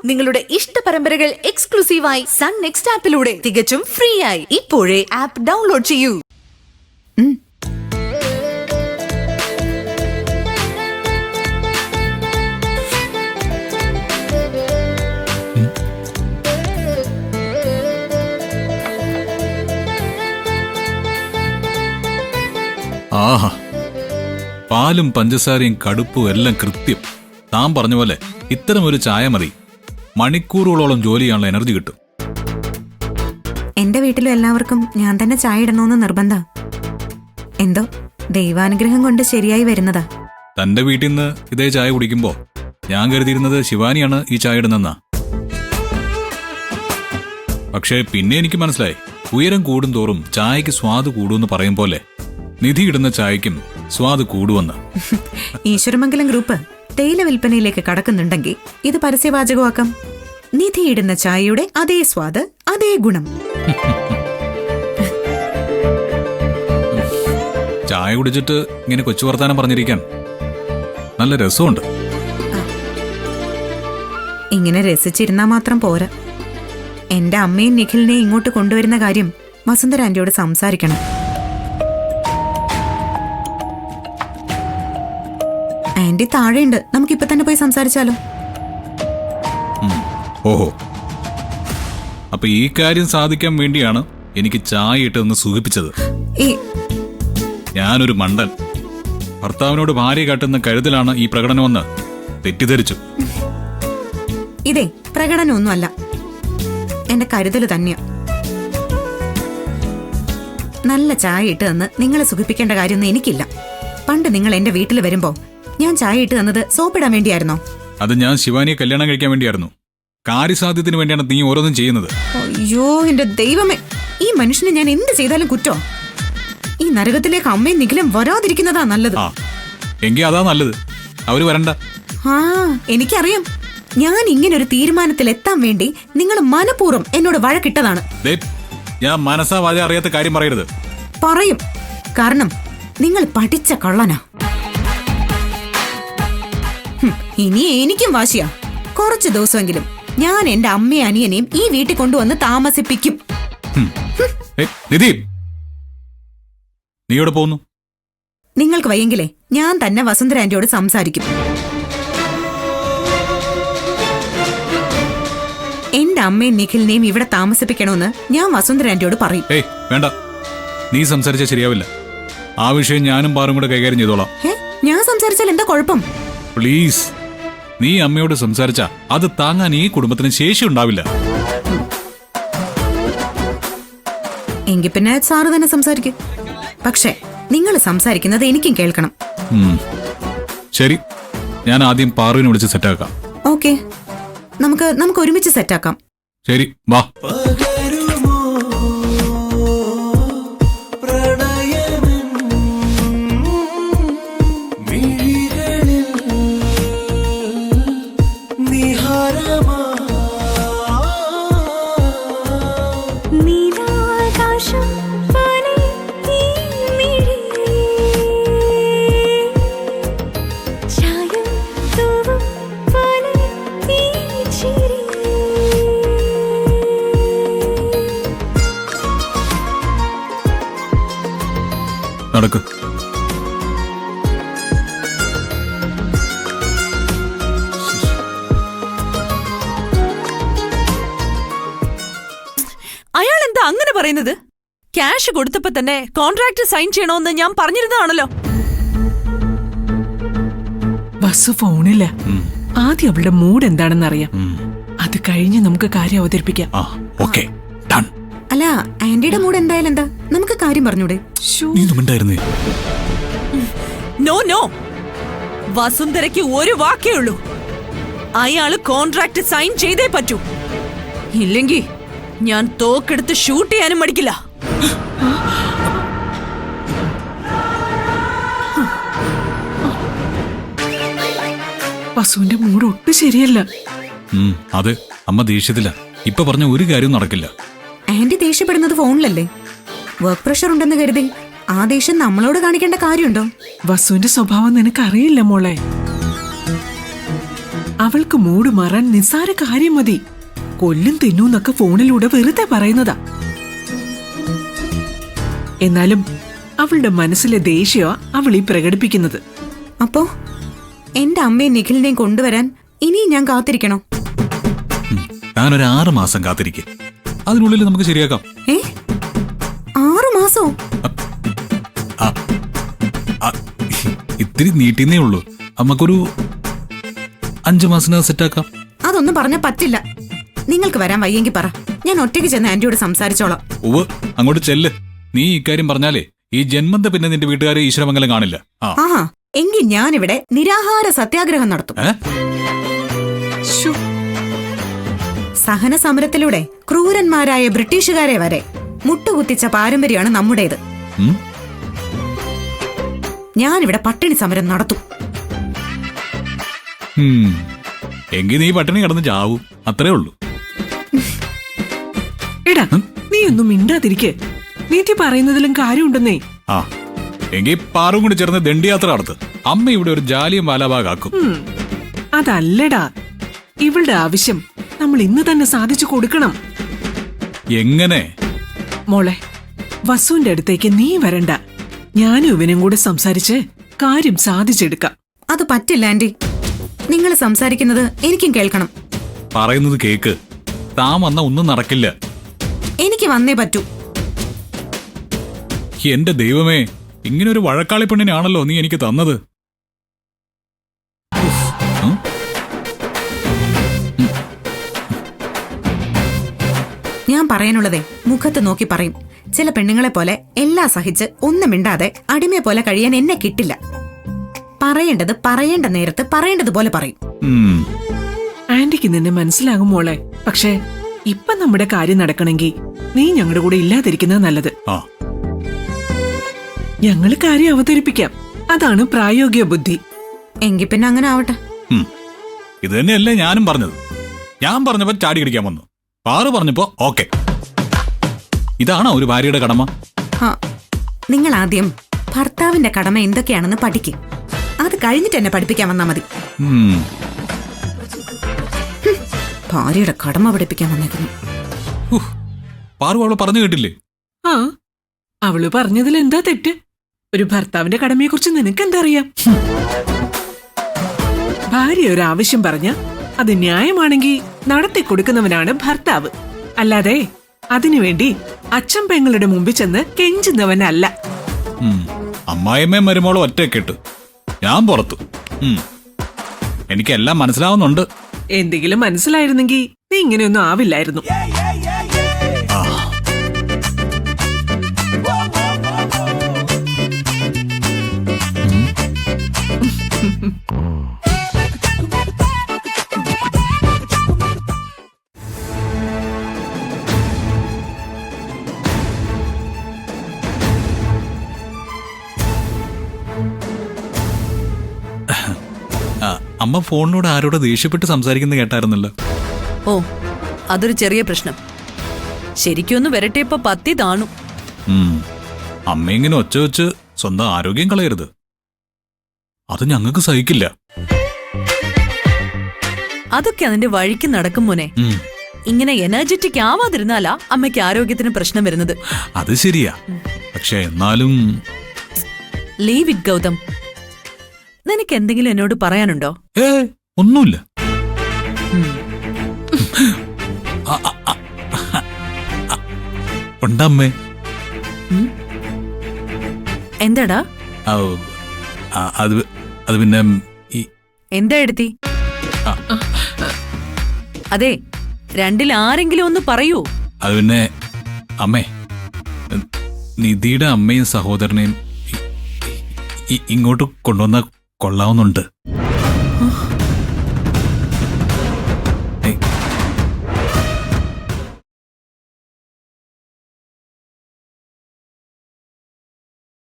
നിങ്ങളുടെ ഇഷ്ട പരമ്പരകൾ എക്സ്ക്ലൂസീവായി സൺ നെക്സ്റ്റ് ആപ്പിലൂടെ തികച്ചും ഫ്രീ ആയി ഇപ്പോഴേ ആപ്പ് ഡൗൺലോഡ് ചെയ്യൂ. ആഹാ, പാലും പഞ്ചസാരയും കടുപ്പും എല്ലാം കൃത്യം. താൻ പറഞ്ഞ പോലെ ഇത്തരം ഒരു ചായ മതി, മണിക്കൂറുകളോളം ജോലി ചെയ്യാനുള്ള എനർജി കിട്ടും. എന്റെ വീട്ടിലും എല്ലാവർക്കും ഞാൻ തന്നെ ചായ ഇടണമെന്ന് നിർബന്ധം. എന്തോ ദൈവാനുഗ്രഹം കൊണ്ട് ശരിയായി വരുന്നതാ. തന്റെ വീട്ടിൽ നിന്ന് ഇതേ ചായ കുടിക്കുമ്പോ ഞാൻ കരുതിയിരുന്നത് ശിവാനിയാണ് ഈ ചായ ഇടുന്നെന്നാ. പക്ഷേ പിന്നെ എനിക്ക് മനസ്സിലായി, ഉയരം കൂടുന്തോറും ചായക്ക് സ്വാദ് കൂടുമെന്ന് പറയും പോലെ നിധി ഇടുന്ന ചായക്കും സ്വാദ് കൂടുവെന്ന്. ഈശ്വരമംഗലം ഗ്രൂപ്പ് തേയില വിൽപ്പനയിലേക്ക് കടക്കുന്നുണ്ടെങ്കിൽ ഇത് പരസ്യവാചകമാക്കാം. നിധി ഇടുന്ന ചായയുടെ അതേ സ്വാദ്, അതേ ഗുണം. ചായ കുടിച്ചിട്ട് ഇങ്ങനെ കൊച്ചു വർത്താനം പറഞ്ഞിരിക്കാൻ നല്ല രസമുണ്ട്. ഇങ്ങനെ രസിച്ചിരുന്നാ മാത്രം പോരാ. എന്റെ അമ്മയും നിഖിലിനെയും ഇങ്ങോട്ട് കൊണ്ടുവരുന്ന കാര്യം വസുന്ധര ആന്റിയോട് സംസാരിക്കണം. ആന്റി താഴെയുണ്ട്, നമുക്കിപ്പൊ തന്നെ പോയി സംസാരിച്ചാലോ? ഓഹോ, അപ്പൊ ഈ കാര്യം സാധിക്കാൻ വേണ്ടിയാണ് എനിക്ക് ചായ ഇട്ടതെന്ന് സൂചിപ്പിച്ചത്. ഞാനൊരു മണ്ടൻ. ഭർത്താവിനോട് ഭാര്യ കാട്ടുന്ന കരുതലാണ് ഈ പ്രകടനമെന്ന് തെറ്റിദ്ധരിച്ചു. ഇതേ പ്രകടനമൊന്നുമല്ല, എന്റെ കരുതല് തന്നെയാ. നല്ല ചായ ഇട്ട് തന്ന് നിങ്ങളെ സുഖിപ്പിക്കേണ്ട കാര്യമൊന്നും എനിക്കില്ല. പണ്ട് നിങ്ങൾ എന്റെ വീട്ടിൽ വരുമ്പോ ഞാൻ ചായ ഇട്ട് തന്നത് സോപ്പിടാൻ വേണ്ടിയായിരുന്നോ? അത് ഞാൻ ശിവാനിയെ കല്യാണം കഴിക്കാൻ വേണ്ടിയായിരുന്നു. കാര്യസാധ്യത്തിന് വേണ്ടിയാണ് നീ ഓരോന്നും ചെയ്യുന്നത്. അയ്യോ എന്റെ ദൈവമേ, ഈ മനുഷ്യനെ ഞാൻ എന്ത് ചെയ്താലും കുറ്റോ? ഈ നരകത്തിലേക്ക് അമ്മയും നിഖിലും വരാതിരിക്കുന്നതാ നല്ലത്. എങ്കി അതാ നല്ലത്, അവര് വരണ്ട. ആ എനിക്കറിയാം, ഞാൻ ഇങ്ങനൊരു തീരുമാനത്തിൽ എത്താൻ വേണ്ടി നിങ്ങൾ മനഃപൂർവ്വം എന്നോട് വഴക്കിട്ടതാണ്. ഞാൻ മനസ്സാ വാച അറിയാത്ത കാര്യം പറയരുത്. പറയും, കാരണം നിങ്ങൾ പഠിച്ച കള്ളനാ. ഇനി എനിക്കും വാശിയാ. കുറച്ചു ദിവസമെങ്കിലും ഞാൻ എന്റെ അമ്മയും അനിയനെയും ഈ വീട്ടിൽ കൊണ്ടുവന്ന് താമസിപ്പിക്കും. നീ എവിടെ പോകുന്നു? നിങ്ങൾക്ക് വയ്യെങ്കിലേ ഞാൻ തന്നെ വസുന്ധര ആന്റിയോട് സംസാരിക്കും. എന്റെ അമ്മയും നിഖിലിനെയും ഇവിടെ താമസിപ്പിക്കണമെന്ന് ഞാൻ വസുന്ധര ആന്റിയോട് പറയും. വേണ്ട, നീ സംസാരിച്ചാൽ ശരിയാവില്ല. ആ വിഷയം ഞാനും പാറും കൂടെ കൈകാര്യം ചെയ്തോളാം. ഞാൻ സംസാരിച്ചാൽ എന്താ കുഴപ്പം? പ്ലീസ്, നീ അമ്മയോട് സംസാരിച്ചാ അത് താങ്ങാൻ ഈ കുടുംബത്തിന് ശേഷി ഉണ്ടാവില്ല. എങ്കിൽ പിന്നെ സാറ് തന്നെ സംസാരിക്കും. പക്ഷെ നിങ്ങൾ സംസാരിക്കുന്നത് എനിക്കും കേൾക്കണം. ശരി, ഞാൻ ആദ്യം പാറുവിനെ വിളിച്ച് സെറ്റാക്കാം. ഓക്കെ, നമുക്ക് ഒരുമിച്ച് സെറ്റാക്കാം. ശരി, വാ. നടക്ക്. അയാൾ എന്താ അങ്ങനെ പറയുന്നത്? ക്യാഷ് കൊടുത്തപ്പോ തന്നെ കോൺട്രാക്ട് സൈൻ ചെയ്യണമെന്ന് ഞാൻ പറഞ്ഞിരുന്നതാണല്ലോ. ബസ് ഫോണില്ല. ആദ്യം അവളുടെ മൂഡ് എന്താണെന്ന് അറിയാം. അത് കഴിഞ്ഞ് നമുക്ക് കാര്യം അവതരിപ്പിക്കാം. അല്ല, ആന്റിയുടെ മൂഡ് എന്തായാലും എന്താ, നമുക്ക് കാര്യം പറഞ്ഞൂടെ? നോ നോ, വസുന്ധരയ്ക്ക് ഒരു വാക്കേ ഉള്ളൂ. അയാള് കോൺട്രാക്ട് സൈൻ ചെയ്തേ പറ്റൂ. ഇല്ലെങ്കിൽ ഞാൻ തോക്കെടുത്ത് ഷൂട്ട് ചെയ്യാനും മടിക്കില്ല. വസുവിന്റെ മൂഡ് ഒട്ടും ശരിയല്ല. അതെ, അമ്മ ദേഷ്യത്തില്ല. ഇപ്പൊ പറഞ്ഞ ഒരു കാര്യവും നടക്കില്ല. ആന്റി ദേഷ്യപ്പെടുന്നത് ഫോണിലല്ലേ? വർക്ക് പ്രഷർ ഉണ്ടെന്ന് കരുതി ആ ദേഷ്യം നമ്മളോട് കാണിക്കേണ്ട കാര്യമുണ്ടോ? വസുവിന്റെ സ്വഭാവം നിനക്ക് അറിയില്ല മോളെ. അവൾക്ക് മൂട് മാറാൻ നിസ്സാര കാര്യം മതി. കൊല്ലും തിന്നൂന്നൊക്കെ ഫോണിലൂടെ വെറുതെ പറയുന്നതാ. എന്നാലും അവളുടെ മനസ്സിലെ ദേഷ്യ അവൾ ഈ പ്രകടിപ്പിക്കുന്നത്. അപ്പോ എന്റെ അമ്മയും നിഖിലിനെയും കൊണ്ടുവരാൻ ഇനിയും ഞാൻ കാത്തിരിക്കണോ? ഞാനൊരു 6 മാസം കാത്തിരിക്കും. അതിനുള്ളിൽ നമുക്ക് ശരിയാക്കാം. 6 മാസോ? ഇത്തിരി നീട്ടിന്നേ ഉള്ളൂ. നമുക്കൊരു 5 മാസത്തിനകം സെറ്റാക്കാം. അതൊന്നും പറഞ്ഞാ പറ്റില്ല. നിങ്ങൾക്ക് വരാൻ വയ്യെങ്കിൽ പറ, ഞാൻ ഒറ്റയ്ക്ക് ചെന്ന് ആന്റിയോട് സംസാരിച്ചോളാം. ഉവ്വ്, അങ്ങോട്ട് ചെല്ല്. നീ ഇക്കാര്യം പറഞ്ഞാലേ ഈ ജന്മത്തെ പിന്നെ നിന്റെ വീട്ടുകാരെ ഈശ്വരമംഗലം കാണില്ല. ആഹാ, എങ്കിൽ ഞാനിവിടെ നിരാഹാര സത്യാഗ്രഹം നടത്തും. ശ്ശോ, സഹന സമരത്തിലൂടെ ക്രൂരന്മാരായ ബ്രിട്ടീഷുകാരെ വരെ മുട്ടുകുത്തിച്ച പാരമ്പര്യമാണ് നമ്മുടേത്. ഞാനിവിടെ പട്ടിണി സമരം നടത്തും. എങ്കിൽ നീ പട്ടിണി കിടന്ന് ചാവൂ, അത്രേ ഉള്ളൂ. എടാ, നീ ഒന്നും മിണ്ടാതിരിക്കെ. നീറ്റി പറയുന്നതിലും കാര്യമുണ്ടെന്നേ. എങ്കിൽ പാറും കൂടി ചേർന്ന് ദണ്ഡിയാത്ര നടത്ത്. അമ്മ ഇവിടെ ഒരു ജാലിയും വാലാഭാഗാക്കും. അതല്ലടാ, ഇവളുടെ ആവശ്യം നമ്മൾ ഇന്ന് തന്നെ സാധിച്ചു കൊടുക്കണം. എങ്ങനെ? മോളെ, വസുവിന്റെ അടുത്തേക്ക് നീ വരണ്ട. ഞാനും ഇവനും കൂടെ സംസാരിച്ച് കാര്യം സാധിച്ചെടുക്കാം. അത് പറ്റില്ല ആന്റി. നിങ്ങൾ സംസാരിക്കുന്നത് എനിക്കും കേൾക്കണം. പറയുന്നത് കേക്ക്. താൻ വന്ന ഒന്നും നടക്കില്ല. എനിക്ക് വന്നേ പറ്റൂ. എന്റെ ദൈവമേ, ഇങ്ങനെ ഒരു വഴക്കാളി പെണ്ണിനാണല്ലോ നീ എനിക്ക് തന്നത്. ഞാൻ പറയാനുള്ളതേ മുഖത്ത് നോക്കി പറയും. ചില പെണ്ണുങ്ങളെ പോലെ എല്ലാം സഹിച്ച് ഒന്നും മിണ്ടാതെ അടിമയെ പോലെ കഴിയാൻ എന്നെ കിട്ടില്ല. പറയേണ്ടത് പറയേണ്ട നേരത്ത് പറയേണ്ടതുപോലെ പറയും. ആന്റിക്ക് നിന്നെ മനസ്സിലാകും മോളെ. പക്ഷേ ഇപ്പൊ നമ്മുടെ കാര്യം നടക്കണമെങ്കിൽ നീ ഞങ്ങളുടെ കൂടെ ഇല്ലാതിരിക്കുന്നത് നല്ലത്. ഞങ്ങള് കാര്യം അവതരിപ്പിക്കാം. അതാണ് പ്രായോഗിക ബുദ്ധി. എങ്കിൽ പിന്നെ അങ്ങനെ ആവട്ടെ. ഇത് തന്നെയല്ലേ ഞാനും പറഞ്ഞത്. ഞാൻ പറഞ്ഞപ്പോ ചാടി കടിക്കാൻ വന്നു. പാറു പറഞ്ഞപ്പോ ഓക്കെ. ഇതാണോ ഒരു ഭാര്യയുടെ കടമ? നിങ്ങൾ ആദ്യം ഭർത്താവിന്റെ കടമ എന്തൊക്കെയാണെന്ന് പഠിക്കും. അത് കഴിഞ്ഞിട്ട് എന്നെ പഠിപ്പിക്കാൻ വന്നാ മതി. ഭാര്യയുടെ കടമ പഠിപ്പിക്കാൻ വന്നേക്കുന്നു. പാറു അവള് പറഞ്ഞു കേട്ടില്ലേ? അവള് പറഞ്ഞതിൽ എന്താ തെറ്റ്? ഒരു ഭർത്താവിന്റെ കടമയെ കുറിച്ച് നിനക്കെന്താ അറിയാം? ഭാര്യ ഒരു ആവശ്യം പറഞ്ഞ അത് ന്യായമാണെങ്കിൽ നടത്തി കൊടുക്കുന്നവനാണ് ഭർത്താവ്. അല്ലാതെ അതിനുവേണ്ടി അച്ഛൻ പെങ്ങളുടെ മുമ്പിൽ ചെന്ന് കെഞ്ചുന്നവനല്ല. അമ്മായിമ്മയും മരുമോളും ഒറ്റക്കെട്ട്, ഞാൻ പുറത്തു. എനിക്കെല്ലാം മനസ്സിലാവുന്നുണ്ട്. എന്തെങ്കിലും മനസ്സിലായിരുന്നെങ്കിൽ നീ ഇങ്ങനെയൊന്നും ആവില്ലായിരുന്നു. അമ്മ ഫോണിനോട് ആരോട് ദേഷ്യപ്പെട്ട് സംസാരിക്കുന്നത് കേട്ടായിരുന്നല്ലോ. ഓ, അതൊരു ചെറിയ പ്രശ്നം. ശരിക്കൊന്ന് വരട്ടെയപ്പോ പത്തി താണു. അമ്മ ഇങ്ങനെ ഒച്ച വെച്ച് സ്വന്തം ആരോഗ്യം കളയരുത്. അത് ഞങ്ങൾക്ക് സഹിക്കില്ല. അതൊക്കെ അതിന്റെ വഴിക്ക് നടക്കും മോനെ. ഇങ്ങനെ എനർജറ്റിക് ആവാതിരുന്നാലാ അമ്മയ്ക്ക് ആരോഗ്യത്തിന് പ്രശ്നം വരുന്നത്. അത് ശരിയാ. പക്ഷെ എന്നാലും ലീവ് ഇറ്റ് ഗൗതം. നിനക്ക് എന്തെങ്കിലും എന്നോട് പറയാനുണ്ടോ? ഒന്നുമില്ല. ഉണ്ടമ്മേ. എന്താടാ? അത് പിന്നെ എന്താ എടുത്തി? അതെ, രണ്ടിൽ ആരെങ്കിലും ഒന്ന് പറയൂ. അത് പിന്നെ അമ്മേ, നിധിയുടെ അമ്മയും സഹോദരനെയും ഇങ്ങോട്ട് കൊണ്ടുവന്ന കൊള്ളാവുന്നുണ്ട്.